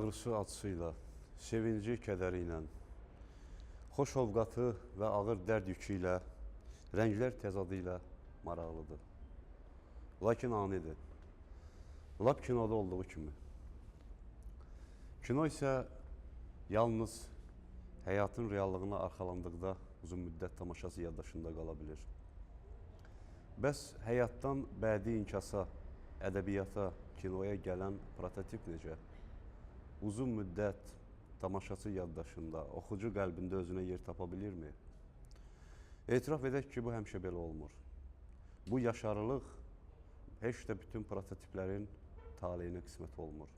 ağrısı acısıyla, sevinci kədəri ilə, xoş ovqatı və ağır dərd yükü ilə, rənglər təzadı ilə maraqlıdır. Lakin anidir. Lap kinoda olduğu kimi. Kino isə yalnız həyatın reallığına arxalandıqda uzun müddət tamaşası yaddaşında qala bilir. Bəs həyatdan bədii inkasa, ədəbiyyata, kinoya gələn prototip necə? Uzun müddət tamaşaçı yaddaşında, oxucu qəlbində özünə yer tapa bilirmi? Etiraf edək ki, bu həmişə belə olmur. Bu yaşarılıq heç də bütün prototiplərin taleyinə qismət olmur.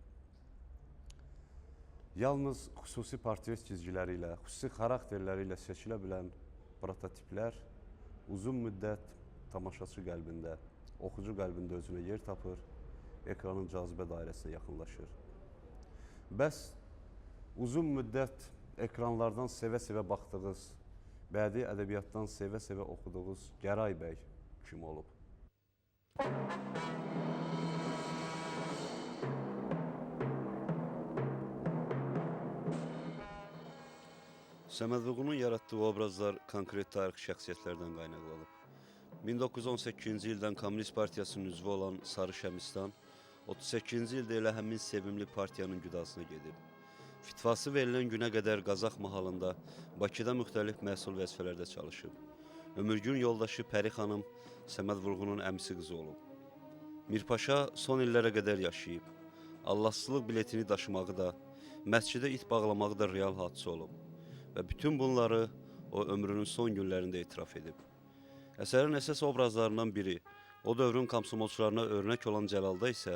Yalnız xüsusi portret cizgiləri ilə, xüsusi xarakterləri ilə seçilə bilən prototiplər uzun müddət tamaşaçı qəlbində, oxucu qəlbində özünə yer tapır, ekranın cazibə dairəsinə yaxınlaşır. Bəs uzun müddət ekranlardan sevə-sevə baxdığınız, bədii ədəbiyyatdan sevə-sevə oxuduğunuz Gəray bəy kim olub? Səməd Vurğunun yaratdığı obrazlar konkret tarixi şəxsiyyətlərdən qaynaqlanıb. 1918-ci ildən Komünist Partiyasının üzvü olan Sarı Şəmistan, 38-ci ildə elə həmin sevimli partiyanın güdasına gedib. Fitvası verilən günə qədər Qazax mahalında, Bakıda müxtəlif məhsul vəzifələrdə çalışıb. Ömürgün yoldaşı Pəri xanım Səməd Vurğunun əmisi qızı olub. Mirpaşa son illərə qədər yaşayıb. Allahsızlıq biletini daşımağı da, məscidə it bağlamağı da real hadisə olub. Və bütün bunları o ömrünün son günlərində etiraf edib. Əsərin əsas obrazlarından biri, o dövrün komsomolçularına örnək olan Cəlalda isə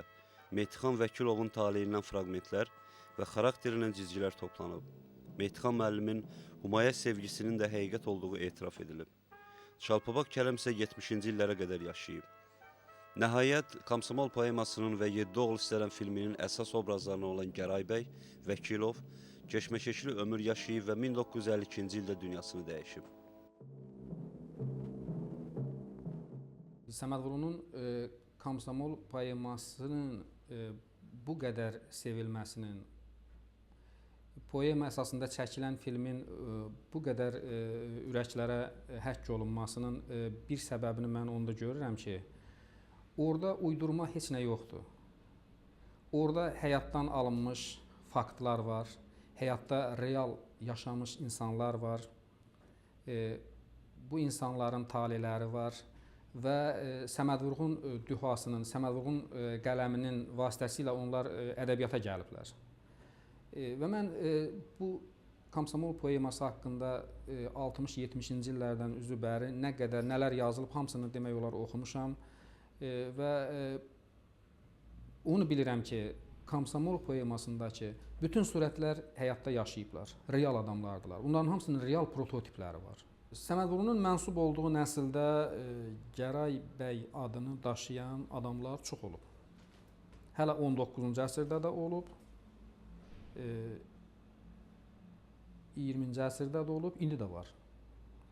Mehtixan Vəkilovun taleyindən fraqmentlər və xarakterindən cizgilər toplanıb. Mehtixan müəllimin Humaya sevgisinin də həqiqət olduğu etiraf edilib. Çalpabaq Kərəm isə 70-ci illərə qədər yaşayıb. Nəhayət, Komsomol poemasının və 7 oğul istərən filminin əsas obrazlarına olan Gəray bəy, Vəkilov, keşməkeşli ömür yaşayıb və 1952-ci ildə dünyasını dəyişib. Səməd Vurğunun Komsomol poemasının bu qədər sevilməsinin, poema əsasında çəkilən filmin bu qədər ürəklərə həkk olunmasının bir səbəbini mən onda görürəm ki, orada uydurma heç nə yoxdur. Orada həyatdan alınmış faktlar var, həyatda real yaşamış insanlar var, bu insanların taleləri var və Səməd Vurğun dühasının, Səməd Vurğun qələminin vasitəsilə onlar ədəbiyyata gəliblər. Və mən bu Komsomol poeması haqqında 60-70-ci illərdən üzü bəri nə qədər, nələr yazılıb, hamısını demək olar oxumuşam və onu bilirəm ki, Komsomol poemasındakı bütün surətlər həyatda yaşayıblar, real adamlardılar. Onların hamısının real prototipləri var. Səməd Vurğunun mənsub olduğu nəsildə Gəray bəy adını daşıyan adamlar çox olub. Hələ 19-cu əsrdə də olub, 20-ci əsrdə də olub, indi də var.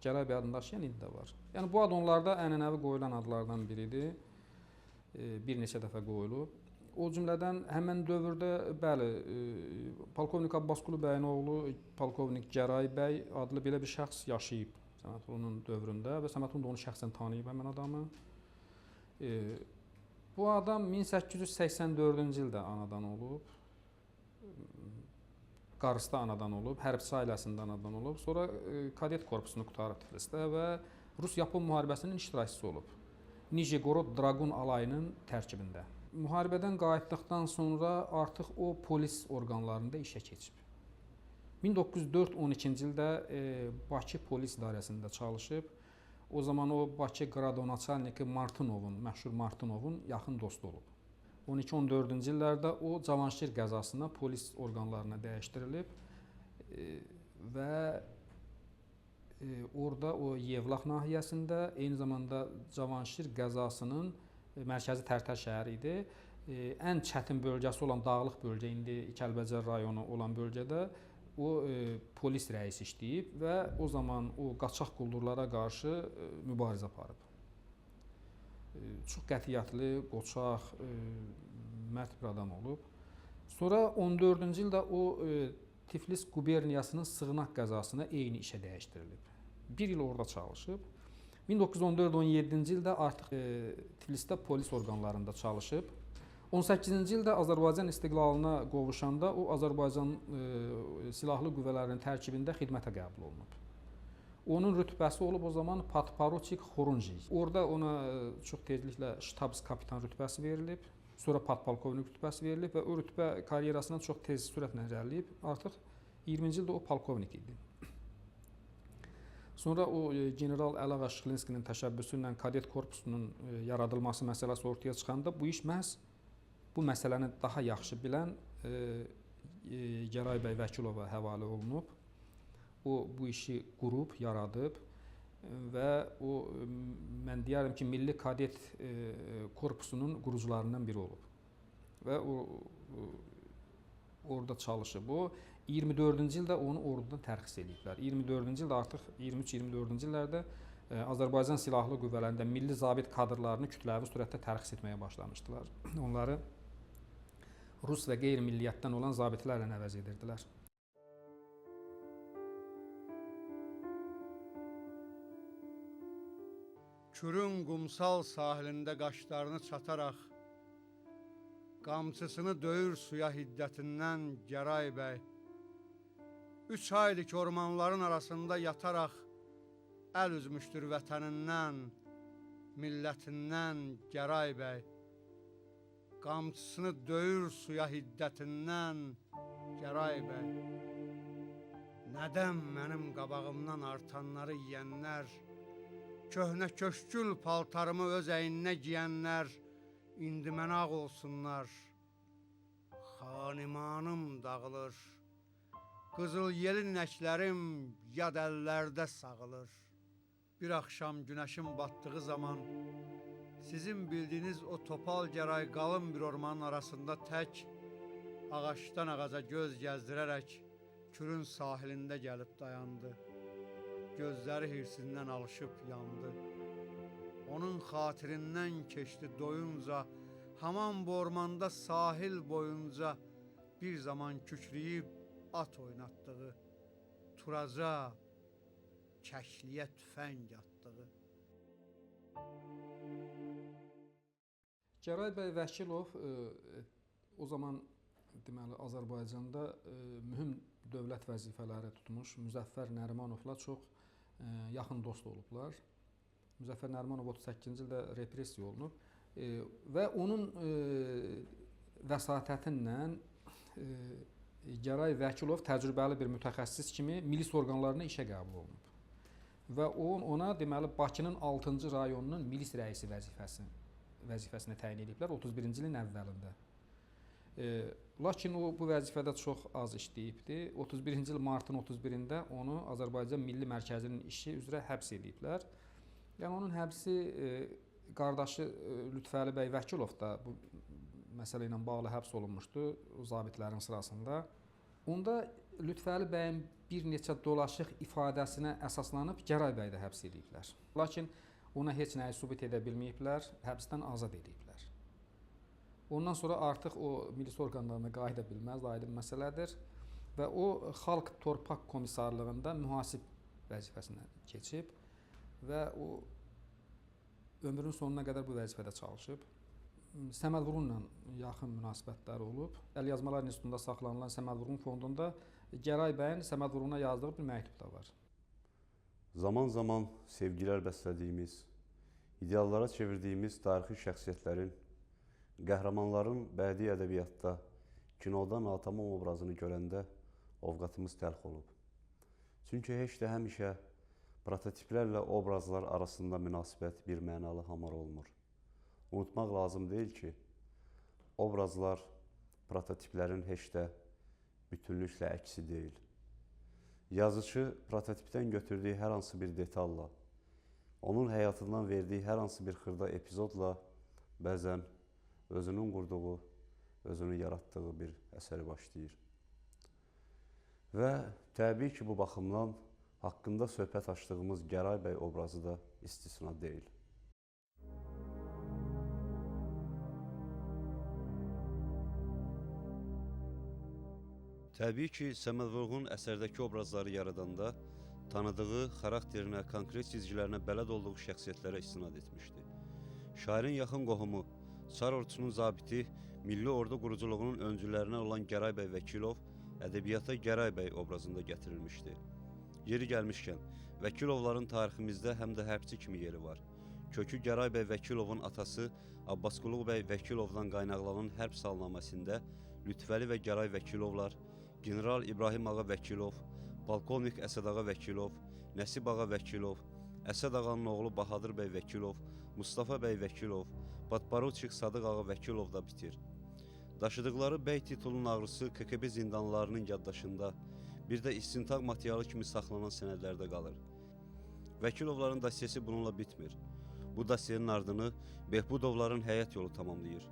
Gəray bəy adını daşıyan indi də var. Yəni bu ad onlarda ənənəvi qoyulan adlardan biridir. Bir neçə dəfə qoyulub. O cümlədən həmən dövrdə, bəli, Polkovnik Abbasqulu bəyin oğlu Polkovnik Gəray bəy adlı belə bir şəxs yaşayıb Səməd Vurğunun dövründə və Səməd Vurğun da onu şəxsən tanıyıb həmən adamı. Bu adam 1884-cü ildə anadan olub, Qarısda anadan olub, hərbçi ailəsində anadan olub, sonra kadet korpusunu qutarıb Tiflisdə və Rus-Yapon müharibəsinin iştirakçısı olub. Nijegorod Dragun alayının tərkibində. Müharibədən qayıtdıqdan sonra artıq o polis orqanlarında işə keçib. 1904-12-ci ildə Bakı polis idarəsində çalışıb. O zaman o Bakı Qradonaçalniki Martınovun, məşhur Martınovun yaxın dostu olub. 12-14-cü illərdə o Cavanşir qəzasına polis orqanlarına dəyişdirilib və orada o Yevlax nahiyəsində, eyni zamanda Cavanşir qəzasının mərkəzi Tərtər şəhəri idi. Ən çətin bölgəsi olan dağlıq bölgə, indi Kəlbəcər rayonu olan bölgədə o polis rəisi işləyib və o zaman o qaçaq quldurlara qarşı mübarizə aparıb. Çox qətiyyətli, qoçaq, mərd bir adam olub. Sonra 14-cü ildə o Tiflis quberniyasının sığınaq qəzasına eyni işə dəyişdirilib. Bir il orada çalışıb. 1914-17-ci ildə artıq Tiflisdə polis orqanlarında çalışıb. 18-ci ildə Azərbaycan istiqlalına qovuşanda o Azərbaycan silahlı qüvvələrinin tərkibində xidmətə qəbul olunub. Onun rütbəsi olub o zaman Podporuçik Xorunji. Orada ona çox tezliklə ştabs kapitan rütbəsi verilib. Sonra podpolkovnik rütbəsi verilib və o rütbə karyerasına çox tez sürətlə irəliləyib. Artıq 20-ci ildə o polkovnik idi. Sonra o general Əlağa Şıxlinskinin təşəbbüsü ilə kadet korpusunun yaradılması məsələsi ortaya çıxanda bu iş məhz bu məsələni daha yaxşı bilən Gəray bəy Vəkilova həvalə olunub. O bu işi qurub, yaradıb və o mən deyərəm ki, Milli Kadet Korpusunun qurucularından biri olub. Və o orada çalışıb. O 24-cü ildə onu ordudan tərxis ediblər. 24-cü ildə artıq 23-24-cü illərdə Azərbaycan silahlı qüvvələrində milli zabit kadrlarını kütləvi surətdə tərxis etməyə başlamışdılar. Onları rus və qeyri-milliyyətdən olan zabitlərlə əvəz edirdilər. Kürün qumsal sahilində qaşlarını çataraq, qamçısını döyür suya hiddətindən Gəray bəy. 3 aylık ormanların arasında yataraq, əl üzmüşdür vətənindən, millətindən Gəray bəy. Qamçısını döyür suya hiddətindən Gəray bəy. Nədən mənim qabağımdan artanları yiyənlər, köhnə köşkül paltarımı öz əyninə giyənlər, indi mənə ağ olsunlar. Xanimanım dağılır, qızıl yelin inəklərim yad əllərdə sağılır. Bir axşam günəşin batdığı zaman, sizin bildiyiniz o topal Gəray qalın bir ormanın arasında tək, ağaçdan ağaca göz gəzdirərək, Kürün sahilində gəlib dayandı. Gözləri hirsindən alışıb yandı. Onun xatirindən keçdi doyunca, haman bu ormanda sahil boyunca bir zaman kükrəyib at oynatdığı, turaca, kəkliyə tüfəng atdığı. Gəray bəy Vəkilov o zaman deməli Azərbaycanda mühüm dövlət vəzifələri tutmuş Müzəffər Nərimanovla çox yaxın dost olublar. Müzəffər Nərimanov 38-ci ildə repressiya olunub və onun vəsatətinlə Gəray Vəkilov təcrübəli bir mütəxəssis kimi milis orqanlarına işə qəbul olunub. Və ona deməli Bakının 6-cı rayonunun milis rəisi vəzifəsinə təyin ediblər 31-ci ilin əvvəlində. Lakin o bu vəzifədə çox az işləyibdi. 31-ci il martın 31-də onu Azərbaycan Milli Mərkəzinin işi üzrə həbs ediblər. Yəni onun həbsi qardaşı Lütfəli bəy Vəkilov da bu məsələ ilə bağlı həbs olunmuşdu zabitlərin sırasında. Onda Lütfəli bəyin bir neçə dolaşıq ifadəsinə əsaslanıb Gəray bəy də həbs ediblər. Lakin ona heç nəyi sübut edə bilməyiblər, həbsdən azad ediblər. Ondan sonra artıq o milis orqanlarına qayıda bilməz, aydın məsələdir və o Xalq Torpaq Komissarlığında mühasib vəzifəsinə keçib və o ömrünün sonuna qədər bu vəzifədə çalışıb. Səməd Vurğunla yaxın münasibətləri olub. Əlyazmalar İnstitutunda saxlanılan Səməd Vurğun fondunda Gəray bəyin Səməd Vurğuna yazdığı bir məktub da var. Zaman-zaman sevgilər bəslədiyimiz, ideallara çevirdiyimiz tarixi şəxsiyyətlərin, qəhrəmanların bədii ədəbiyyatda, kinoda Natamam obrazını görəndə ovqatımız təlx olub. Çünki heç də həmişə prototiplərlə obrazlar arasında münasibət bir mənalı hamar olmur. Unutmaq lazım deyil ki, obrazlar prototiplərin heç də bütünlüklə əksi deyil. Yazıcı prototipdən götürdüyü hər hansı bir detalla, onun həyatından verdiyi hər hansı bir xırda epizodla bəzən özünün qurduğu, özünün yaratdığı bir əsəri başlayır. Və təbii ki, bu baxımdan haqqında söhbət açdığımız Gəray bəy obrazı da istisna deyil. Təbii ki, Səməd Vurğun əsərdəki obrazları yaradanda tanıdığı, xarakterinə, konkret cizgilərinə bələd olduğu şəxsiyyətlərə istinad etmişdi. Şairin yaxın qohumu, Çar ordusunun zabiti, Milli Ordu quruculuğunun öncülərindən olan Gəray bəy Vəkilov ədəbiyyata Gəray bəy obrazında gətirilmişdi. Yeri gəlmişkən, Vəkilovların tariximizdə həm də hərbçi kimi yeri var. Kökü Gəray bəy Vəkilovun atası Abbasqulu bəy Vəkilovdan qaynaqlanan hərb salnaməsində Lütfəli və Gəray Vəkilovlar, General İbrahim ağa Vəkilov, Polkovnik Əsəd ağa Vəkilov, Nəsib ağa Vəkilov, Əsəd ağanın oğlu Bahadır bəy Vəkilov, Mustafa bəy Vəkilov, Podporuçik Sadıq ağa Vəkilov da bitir. Daşıdıqları bəy titulunun ağrısı KKB zindanlarının yaddaşında, bir də istintaq materialı kimi saxlanan sənədlərdə qalır. Vəkilovların dosyesi bununla bitmir. Bu dosyenin ardını Behbudovların həyat yolu tamamlayır.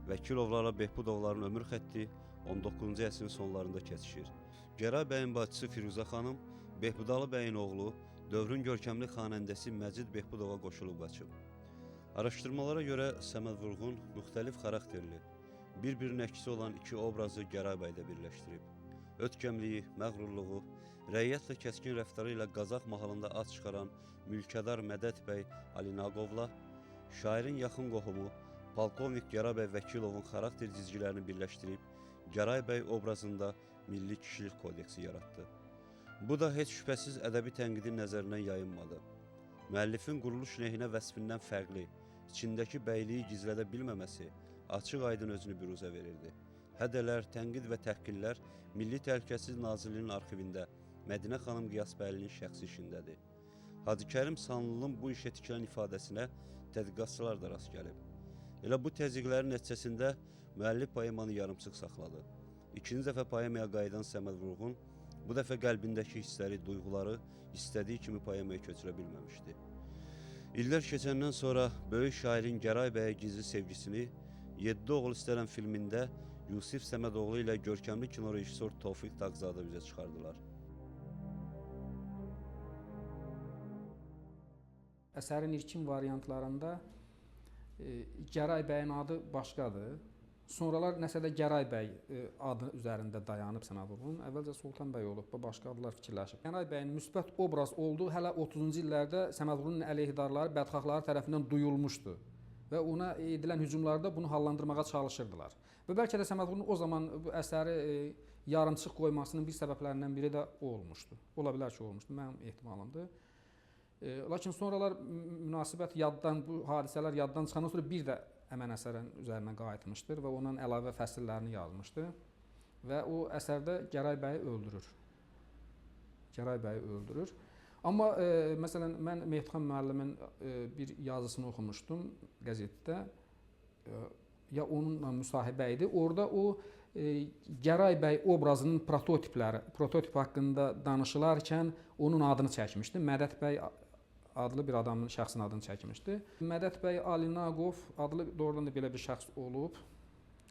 Vəkilovlarla Behbudovların ömür xətti 19-cu əsrin sonlarında kəsişir. Gəray bəyin bacısı Firuzə xanım, Behbudalı bəyin oğlu, dövrün görkəmli xanəndəsi Məcid Behbudova qoşulub qaçıb. Araşdırmalara görə Səməd Vurğun müxtəlif xarakterli, bir-birinin əksi olan iki obrazı Gəray bəydə birləşdirib. Ötkəmliyi, məğrurluğu, rəiyyətlə kəskin rəftarı ilə Qazaq mahalında ad çıxaran mülkədar Mədət bəy Alinaqovla, şairin yaxın qohumu, Polkovnik Gəray bəy Vəkilovun xarakter cizgilərini birləşdirib, Gəray bəy obrazında Milli Kişilik Kodeksi yaratdı. Bu da heç şübhəsiz ədəbi tənqidin nəzərindən yayınmadı. Müəllifin quruluş lehinə vəsfindən fərqli, içindəki bəyliyi gizlədə bilməməsi açıq-aydın özünü büruzə verirdi. Hədələr, tənqid və təhqirlər Milli Təhlükəsizlik Nazirliyinin arxivində Mədinə xanım Qiyasbəylinin şəxsi işindədir. Hacı Kərim Sanlının bu işə tikilən ifadəsinə tədqiqatçılar da rast gəlib. Elə bu təzyiqlərin nəticəsində müəllif poemanı yarımçıq saxladı. İkinci dəfə poemaya qayıdan Səməd Vurğun bu dəfə qəlbindəki hissləri, duyğuları istədiyi kimi poemaya köçürə bilməmişdi. İllər keçəndən sonra böyük şairin Gəray bəyə gizli sevgisini 7 oğul istərəm filmində Yusif Səmədoğlu ilə görkəmli kino rejissor Tofiq Tağzadə üzə çıxardılar. Əsərin ilkin variantlarında Gəray bəyin adı başqadır. Sonralar nəsə də Gəray bəy adı üzərində dayanıb Səməd Vurğun. Əvvəlcə Sultan bəy olub, başqa adlar fikirləşib. Gəray bəyin müsbət obraz olduğu hələ 30-cu illərdə Səməd Vurğunun əleyhidarları, bədxahları tərəfindən duyulmuşdu və ona edilən hücumlarda bunu hallandırmağa çalışırdılar. Və bəlkə də Səməd Vurğunun o zaman bu əsəri yarımçıq qoymasının bir səbəblərindən biri də o olmuşdu. Ola bilər ki, olmuşdu, mənim ehtimalımdır. Lakin sonralar münasibət yaddan, bu hadisələr yaddan çıxandan sonra bir də həmən əsərin üzərinə qayıtmışdır və ondan əlavə fəsillərini yazmışdır. Və o əsərdə Gəray bəyi öldürür. Gəray bəyi öldürür. Amma məsələn, mən Mehdiqan müəllimin bir yazısını oxumuşdum qəzetdə. Ya onunla müsahibə idi. Orada o Gəray bəy obrazının prototip haqqında danışılarkən onun adını çəkmişdi. Mədət bəy adlı bir adamın şəxsin adını çəkmişdi. Mədət bəy Alinaqov adlı doğrudan da belə bir şəxs olub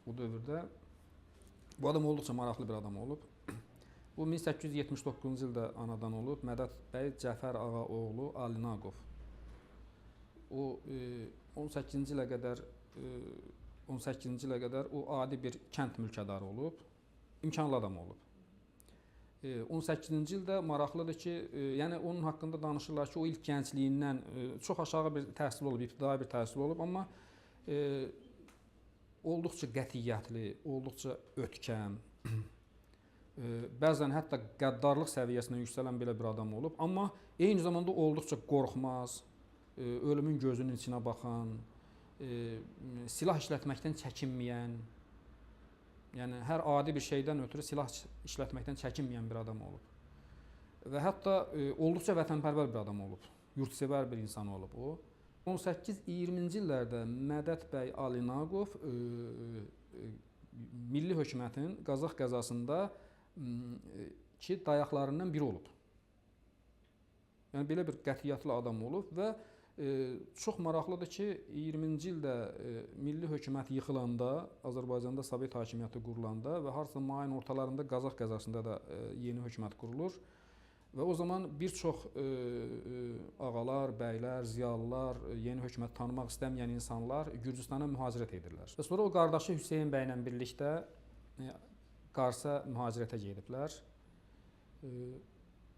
bu dövrdə. Bu adam olduqca maraqlı bir adam olub. Bu 1879-cu ildə anadan olub. Mədət bəy Cəfər ağa oğlu Alinaqov. O 18-ci ilə qədər o adi bir kənd mülkədarı olub. İmkanlı adam olub. 18-ci ildə maraqlıdır ki, yəni onun haqqında danışırlar ki, o ilk gəncliyindən çox aşağı bir təhsil olub, ibtidai bir təhsil olub, amma olduqca qətiyyətli, olduqca ötkəm, bəzən hətta qəddarlıq səviyyəsinə yüksələn belə bir adam olub, amma eyni zamanda olduqca qorxmaz, ölümün gözünün içinə baxan, silah işlətməkdən çəkinməyən, yəni hər adi bir şeydən ötürü silah işlətməkdən çəkinməyən bir adam olub. Və hətta olduqca vətənpərvər bir adam olub, yurtsevər bir insan olub o. 18-20-ci illərdə Mədət bəy Alinaqov milli hökumətin Qazaq qəzasında ki, dayaqlarından biri olub. Yəni belə bir qətiyyətli adam olub və çox maraqlıdır ki, 20-ci ildə milli hökumət yıxılanda, Azərbaycanda Sovet hakimiyyəti qurulanda və harasa mayın ortalarında Qazaq qəzasında da yeni hökumət qurulur və o zaman bir çox ağalar, bəylər, ziyalılar, yeni hökumət tanımaq istəməyən insanlar Gürcüstana mühacirət edirlər. Və sonra o qardaşı Hüseyn bəylə birlikdə Qarsa mühacirətə gediblər.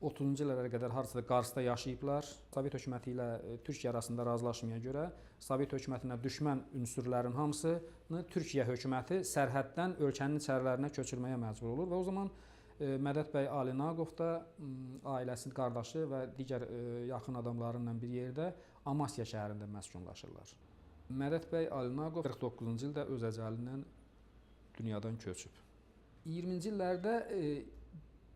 30-cu illərə qədər hardasa Qarsda yaşayıblar. Sovet hökuməti ilə Türkiyə arasında razılaşmaya görə Sovet hökumətinə düşmən ünsürlərin hamısını Türkiyə hökuməti sərhəddən ölkənin içərilərinə köçürməyə məcbur olur və o zaman Mədəd bəy Alinaqov da ailəsi, qardaşı və digər yaxın adamlarıyla bir yerdə Amasya şəhərində məskunlaşırlar. Mədəd bəy Alinaqov 49-cu ildə öz əcəli ilə dünyadan köçüb. 20-ci illərdə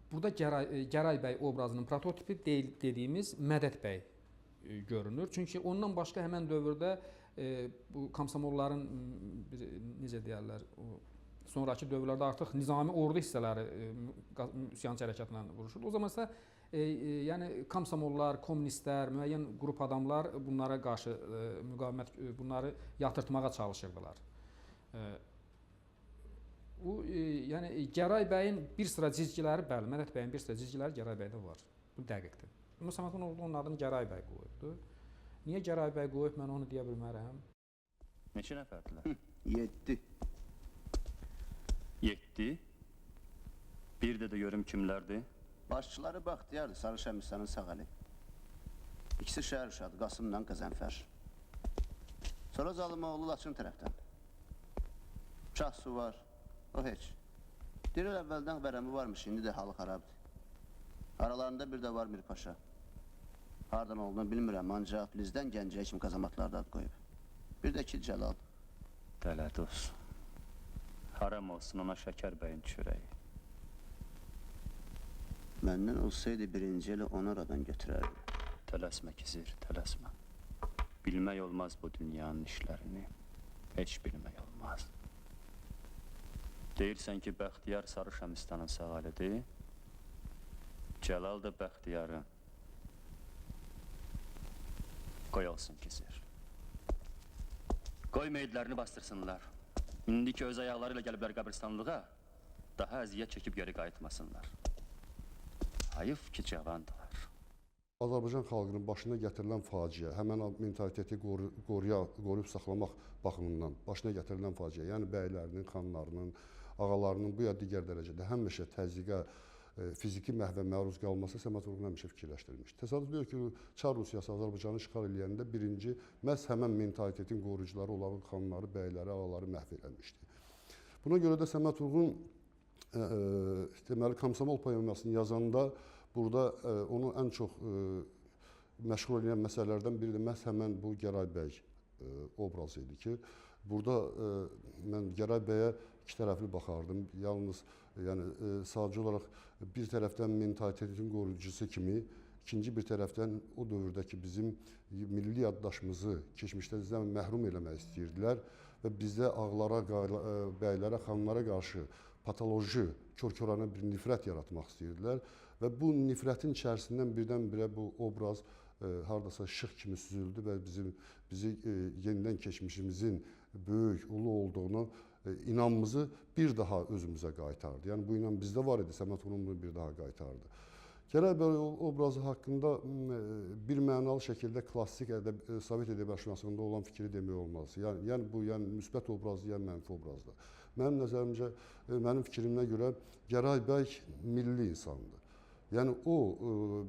burada Gəray bəy obrazının prototipi dediyimiz Mədəd bəy görünür. Çünki ondan başqa həmən dövrdə bu komsomolların necə deyərlər, sonrakı dövrlərdə artıq nizami ordu hissələri üsyançı hərəkatla vuruşurdu. O zaman isə yəni komsomollar, kommunistlər, müəyyən qrup adamlar bunlara qarşı müqavimət, bunları yatırtmağa çalışırdılar. Bu yəni Gəray bəyin bir sıra cizgiləri, bəli, Mədəd bəyin bir sıra cizgiləri Gəray bəydə var. Bu dəqiqdir. Amma Səmədoğlu onun adını Gəray bəy qoyubdu. Niyə Gəray bəy qoyub, mən onu deyə bilmərəm. Neçə nəfərdilər? 7. 7. Bir də görüm kimlərdir? Başçıları Baxtiyardır, Sarı Şəmistanın sağ əli. İkisi şəhər uşadı, Qasımla Qəzənfər. Sonra Zalımoğlu Laçın tərəfdən. Şahsu var, o heç. Diril əvvəldən vərəmi varmış, indi də halı xarabdır. Aralarında bir də var Mir Paşa. Hardan olduğunu bilmirəm, ancaq Filizdən Gəncəyə kimi qazamatlarda ad qoyub. Bir də ki Cəlal. Dələd olsun. Haram olsun ona Şəkər bəyin çörəyi. Məndən olsaydı birinci eli onu oradan götürərdi. Tələsmə Kizir, tələsmə. Bilmək olmaz bu dünyanın işlərini. Heç bilmək olmaz. Deyirsən ki, Bəxtiyar Sarı Şəmistanın sağalıdır. Cəlal da Bəxtiyarın. Qoy olsun Kizir. Qoy meyidlərini bastırsınlar. İndiki öz ayaqları ilə gəliblər qəbristanlığa, daha əziyyət çəkib geri qayıtmasınlar. Hayıf ki, cavandılar. Azərbaycan xalqının başına gətirilən faciə, həmən mentaliteti qoruyub saxlamaq baxımından başına gətirilən faciə, yəni bəylərinin, xanlarının, ağalarının bu ya digər dərəcədə həmişə təzyiqə, fiziki məhvə məruz qalması Səməd Vurğun həmişə fikirləşdirilmiş. Təsadüf deyil ki, Çar Rusiyası Azərbaycanı işğal edəndə birinci məhz həmən mentalitetin qoruyucuları olan xanları, bəyləri, ağaları məhv edilmişdi. Buna görə də Səməd Vurğun deməli, Komsomol poemasını yazanda burada onu ən çox məşğul edən məsələlərdən biri də məhz həmən bu Gəray bəy obrazı idi ki, burada mən Gəray bəyə iki tərəfli baxardım. Yalnız yəni sadəcə olaraq bir tərəfdən mentalitetin qoruyucusu kimi, ikinci bir tərəfdən o dövrdəki bizim milli yaddaşımızı keçmişdən məhrum eləmək istəyirdilər və bizdə ağlara, bəylərə, xanlara qarşı patoloji, kör-körənə bir nifrət yaratmaq istəyirdilər və bu nifrətin içərisindən birdən-birə bu obraz hardasa işıq kimi süzüldü və bizi yenidən keçmişimizin böyük, ulu olduğunu inamımızı bir daha özümüzə qaytardı. Yəni bu inam bizdə var idi, Səməd Vurğun bunu bir daha qaytardı. Gəray bəy obrazı haqqında bir mənalı şəkildə klassik Sovet ədəbiyyatşünaslığında olan fikri demək olmaz. Yəni bu müsbət obrazdır, yəni mənfi obrazdır. Mənim nəzərimcə, mənim fikrimə görə Gəray bəy milli insandır. Yəni o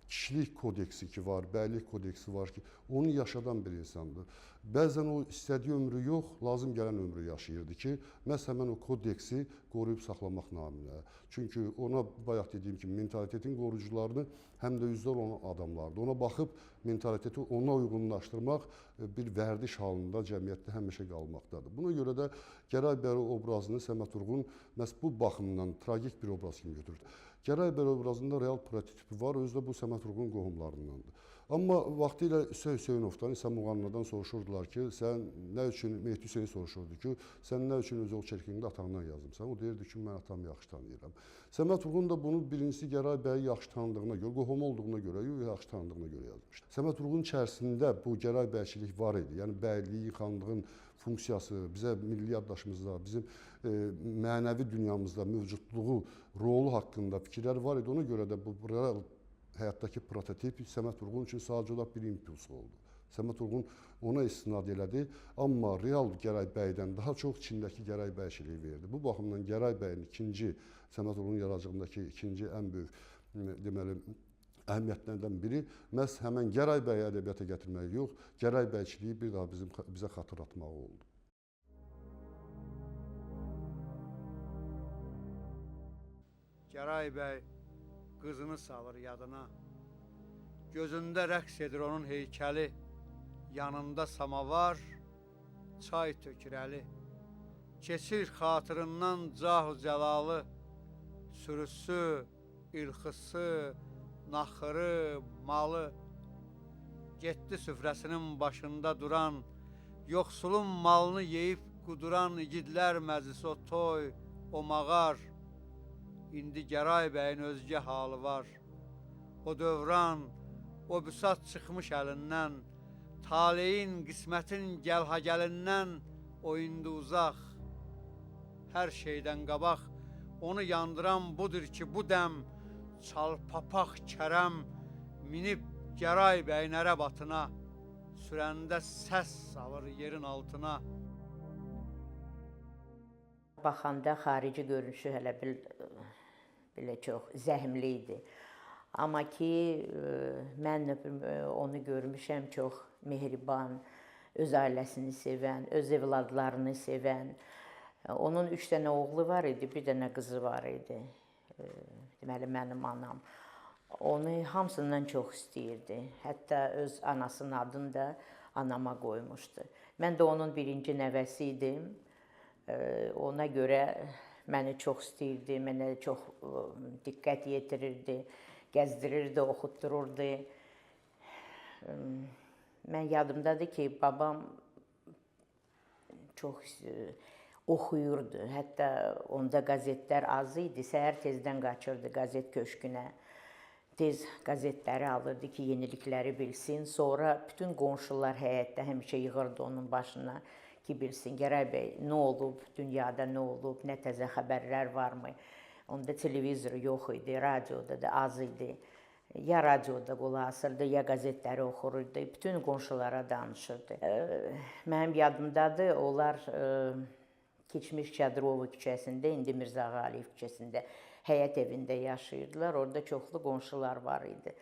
kişilik kodeksi ki var, bəylik kodeksi var ki, onu yaşadan bir insandır. Bəzən o istədiyi ömrü yox, lazım gələn ömrü yaşayırdı ki, məhz həmən o kodeksi qoruyub saxlamaq naminə. Çünki ona bayaq dediyim kimi mentalitetin qoruyucularını həm də üzvlər olan adamlardı. Ona baxıb mentaliteti ona uyğunlaşdırmaq bir vərdiş halında cəmiyyətdə həmişə qalmaqdadır. Buna görə də Gəray bəy obrazını Səməd Vurğun məhz bu baxımdan tragik bir obraz kimi götürür. Gəray bəy obrazında real prototipi var, özü də bu Səməd Vurğun qohumlarındandır. Amma vaxtilə İsa Hüseynovdan, İsa Muğanlıdan soruşurdular ki, sən nə üçün, Mehdi Hüseyin soruşurdu ki, sən nə üçün öz o çirkində atandan yazımsan? O deyirdi ki, mən atamı yaxşı tanıyıram. Səməd Vurğun da bunu birincisi Gəray bəyi yaxşı tanıdığına görə, qohum olduğuna görə, yaxşı tanıdığına görə yazmışdı. Səməd Vurğun içərisində bu Gəray bəyçilik var idi. Yəni bəyliyin, xanlığın funksiyası, bizə milli yaddaşımızda, bizim mənəvi dünyamızda mövcudluğu, rolu haqqında fikirlər var idi. Ona görə də bu real həyatdakı prototip Səməd Vurğun üçün sadəcə olaraq bir impuls oldu. Səməd Vurğun ona istinad elədi, amma real Gəray bəydən daha çox içindəki Gəray bəyçiliyi verdi. Bu baxımdan Gəray bəyin Səməd Vurğunun yaradıcılığındakı ikinci ən böyük deməli əhəmiyyətlərdən biri məhz həmən Gəray bəyi ədəbiyyata gətirmək yox, Gəray bəyçiliyi bir daha bizə xatırlatmaq oldu. Gəray bəy qızını salır yadına. Gözündə rəqs edir onun heykəli. Yanında samavar, çay tökürəli. Keçir xatırından cahu cəlalı. Sürüsü, ilxısı, naxırı, malı. Getdi süfrəsinin başında duran, yoxsulun malını yeyib quduran igidlər məclisi o toy, o mağar. İndi Gəray bəyin özgə halı var. O dövran, o büsat çıxmış əlindən, taleyin, qismətin gəlha-gəlindən o indi uzaq. Hər şeydən qabaq onu yandıran budur ki, bu dəm çalpapaq Kərəm minib Gəray bəyin ərəb atına, sürəndə səs salır yerin altına. Baxanda xarici görünüşü hələ belə çox zəhmli idi. Amma ki, mən onu görmüşəm çox mehriban, öz ailəsini sevən, öz evladlarını sevən. Onun 3 dənə oğlu var idi, 1 dənə qızı var idi. Deməli, mənim anam. Onu hamısından çox istəyirdi. Hətta öz anasının adını da anama qoymuşdu. Mən də onun birinci nəvəsi idim. Ona görə məni çox istəyirdi, mənə çox diqqət yetirirdi, gəzdirirdi, oxutdururdu. Mən yadımdadır ki, babam çox oxuyurdu. Hətta onda qəzetlər az idi, səhər tezdən qaçırdı qəzet köşkünə. Tez qəzetləri alırdı ki, yenilikləri bilsin. Sonra bütün qonşular həyətdə həmişə yığırdı onun başına ki, bilsin, Gəray bəy, nə olub, dünyada nə olub, nə təzə xəbərlər varmı? Onda televizor yox idi, radioda da az idi. Ya radioda qulaq asırdı, ya qəzetləri oxururdu, bütün qonşulara danışırdı. Mənim yadımdadır, onlar keçmiş Kədirova küçəsində, indi Mirzə Ağayev küçəsində həyət evində yaşayırdılar. Orada çoxlu qonşular var idi.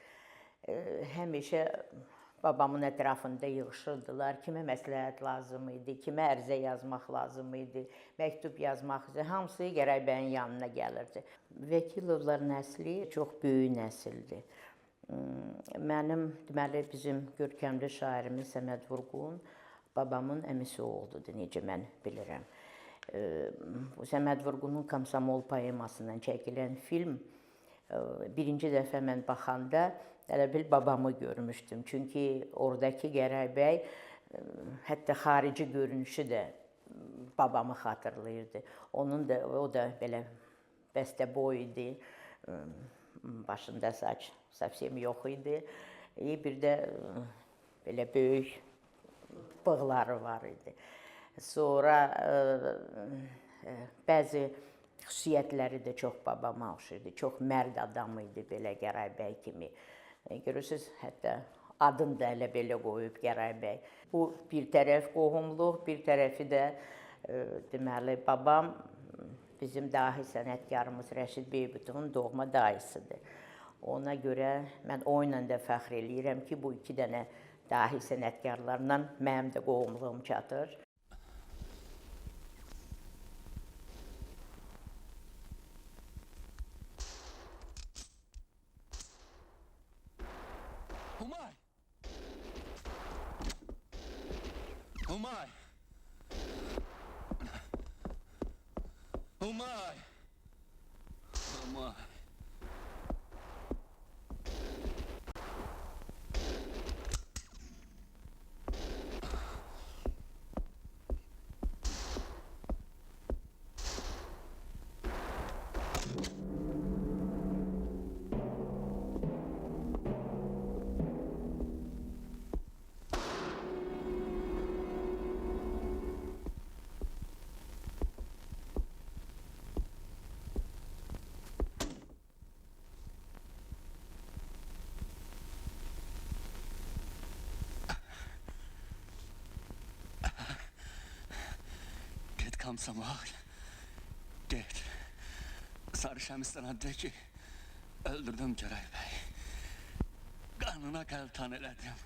Həmişə babamın ətrafında yığışırdılar. Kimə məsləhət lazım idi, kimə ərizə yazmaq lazım idi, məktub yazmaq idi. Hamısı Gəray bəyin yanına gəlirdi. Vəkilovlar nəsli çox böyük nəsildir. Mənim, deməli, bizim görkəmli şairimiz Səməd Vurğun babamın əmisi oğludur, necə mən bilirəm. Səməd Vurğunun Komsomol poemasından çəkilən film birinci dəfə mən baxanda elə bil babamı görmüşdüm. Çünki oradakı Gəray bəy hətta xarici görünüşü də babamı xatırlayırdı. O da belə bəstəboy idi. Başında saç совсем yox idi. Bir də belə böyük bığları var idi. Sonra bəzi xüsusiyyətləri də çox babama oxşayırdı. Çox mərd adam idi belə Gəray bəy kimi. Görürsünüz, hətta adını da elə belə qoyub Gəray bəy. Bu bir tərəf qohumluq, bir tərəfi də deməli babam bizim dahi sənətkarımız Rəşid Beybutovun doğma dayısıdır. Ona görə mən onunla da fəxr eləyirəm ki, bu 2 dənə dahi sənətkarlarla mənim də qohumluğum çatır. Umay! Umay! Umay! Umay! Kamsamal. Get. Sarı Şəmistana de ki, öldürdüm Gəray bəy. Qanına qəltan elədim.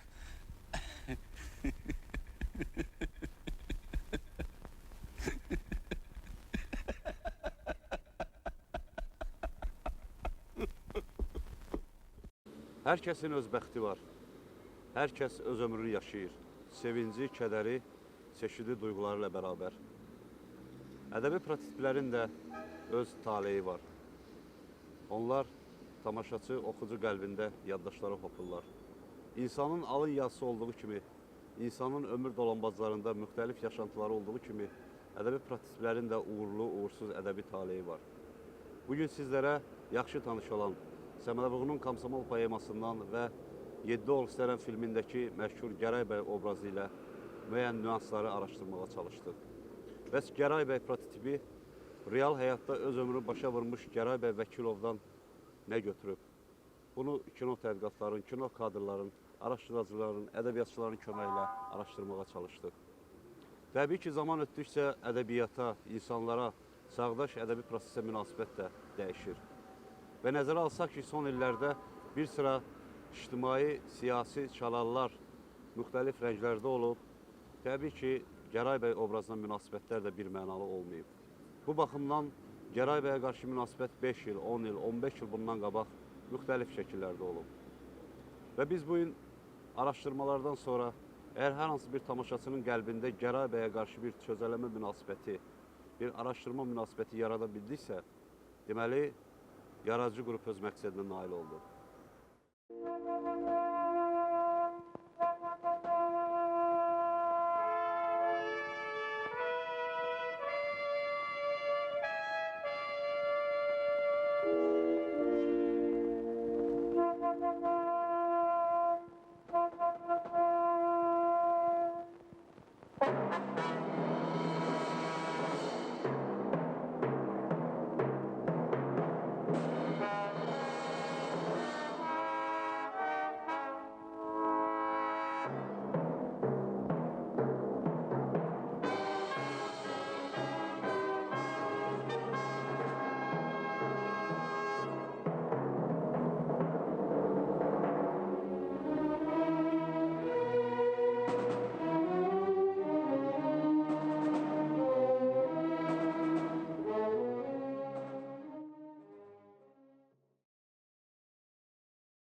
Hər kəsin öz bəxti var. Hər kəs öz ömrünü yaşayır. Sevinci, kədəri, çeşidli duyğuları ilə bərabər. Ədəbi prototiplərin də öz taleyi var. Onlar tamaşaçı, oxucu qəlbində yaddaşları hopurlar. İnsanın alın yazısı olduğu kimi, insanın ömür dolanbazlarında müxtəlif yaşantıları olduğu kimi, ədəbi prototiplərin də uğurlu, uğursuz ədəbi taleyi var. Bugün sizlərə yaxşı tanış olan Səməd Vurğunun Komsomol poemasından və 7 Oğul İstərəm filmindəki məşhur Gəray bəy obrazı ilə müəyyən nüansları araşdırmağa çalışdıq. Bəs Gəray bəy prototipi real həyatda öz ömrünü başa vurmuş Gəray bəy Vəkilovdan nə götürüb? Bunu kino tədqiqatların, kino kadrların, araşdırıcıların, ədəbiyyatçıların köməyi ilə araşdırmağa çalışdıq. Təbii ki, zaman ötdükcə ədəbiyyata, insanlara, çağdaş ədəbi prosesə münasibət də dəyişir. Və nəzərə alsaq ki, son illərdə bir sıra ictimai, siyasi çalarlar müxtəlif rənglərdə olub, təbii ki, Gəray bəy obrazına münasibətlər də bir mənalı olmayıb. Bu baxımdan Gəray bəyə qarşı münasibət 5 il, 10 il, 15 il bundan qabaq müxtəlif şəkillərdə olub. Və biz bu gün araşdırmalardan sonra əgər hər hansı bir tamaşaçının qəlbində Gəray bəyə qarşı bir çözələmə münasibəti, bir araşdırma münasibəti yarada bildiksə, deməli, yaradıcı qrup öz məqsədinə nail oldu.